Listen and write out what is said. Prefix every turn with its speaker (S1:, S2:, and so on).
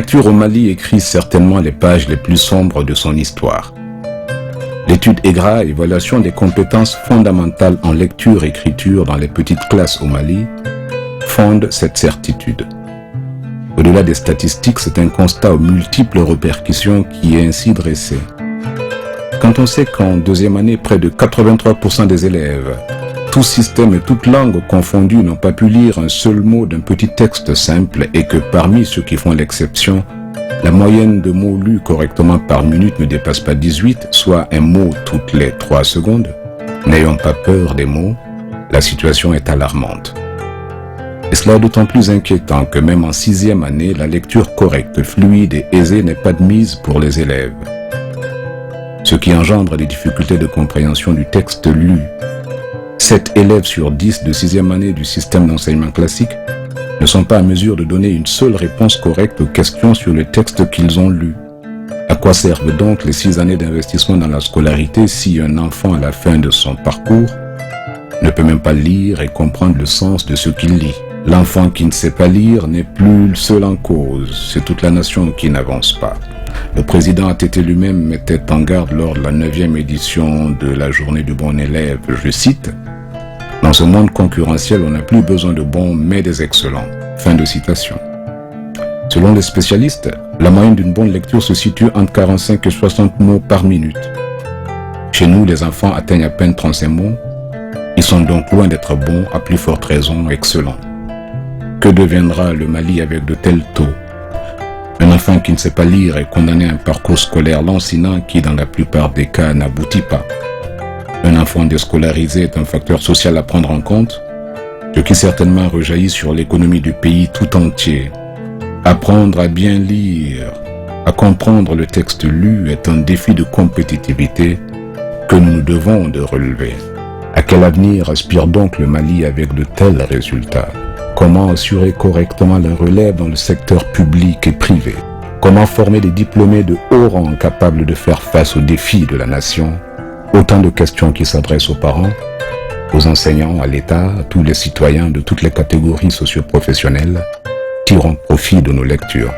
S1: lecture au Mali écrit certainement les pages les plus sombres de son histoire. L'étude EGRA, évaluation des compétences fondamentales en lecture-écriture dans les petites classes au Mali, fonde cette certitude. Au-delà des statistiques, c'est un constat aux multiples répercussions qui est ainsi dressé. Quand on sait qu'en deuxième année, près de 83% des élèves, tous systèmes et toutes langues confondues, n'ont pas pu lire un seul mot d'un petit texte simple et que parmi ceux qui font l'exception, la moyenne de mots lus correctement par minute ne dépasse pas 18, soit un mot toutes les 3 secondes, n'ayons pas peur des mots, la situation est alarmante. Et cela est d'autant plus inquiétant que même en 6e année, la lecture correcte, fluide et aisée n'est pas admise pour les élèves. Ce qui engendre des difficultés de compréhension du texte lu. 7 élèves sur 10 de 6e année du système d'enseignement classique ne sont pas à mesure de donner une seule réponse correcte aux questions sur le texte qu'ils ont lu. À quoi servent donc les 6 années d'investissement dans la scolarité si un enfant à la fin de son parcours ne peut même pas lire et comprendre le sens de ce qu'il lit? L'enfant qui ne sait pas lire n'est plus le seul en cause, c'est toute la nation qui n'avance pas. Le président ATT lui-même mettait en garde lors de la 9e édition de la journée du bon élève, je cite, « Dans ce monde concurrentiel, on n'a plus besoin de bons, mais des excellents. » Fin de citation. Selon les spécialistes, la moyenne d'une bonne lecture se situe entre 45 et 60 mots par minute. Chez nous, les enfants atteignent à peine 35 mots. Ils sont donc loin d'être bons, à plus forte raison, excellents. Que deviendra le Mali avec de tels taux? Un enfant qui ne sait pas lire est condamné à un parcours scolaire lancinant qui, dans la plupart des cas, n'aboutit pas. Un enfant déscolarisé est un facteur social à prendre en compte, ce qui certainement rejaillit sur l'économie du pays tout entier. Apprendre à bien lire, à comprendre le texte lu est un défi de compétitivité que nous devons de relever. À quel avenir aspire donc le Mali avec de tels résultats? Comment assurer correctement la relève dans le secteur public et privé? Comment former des diplômés de haut rang capables de faire face aux défis de la nation? Autant de questions qui s'adressent aux parents, aux enseignants, à l'État, à tous les citoyens de toutes les catégories socio-professionnelles. Tirons profit de nos lectures.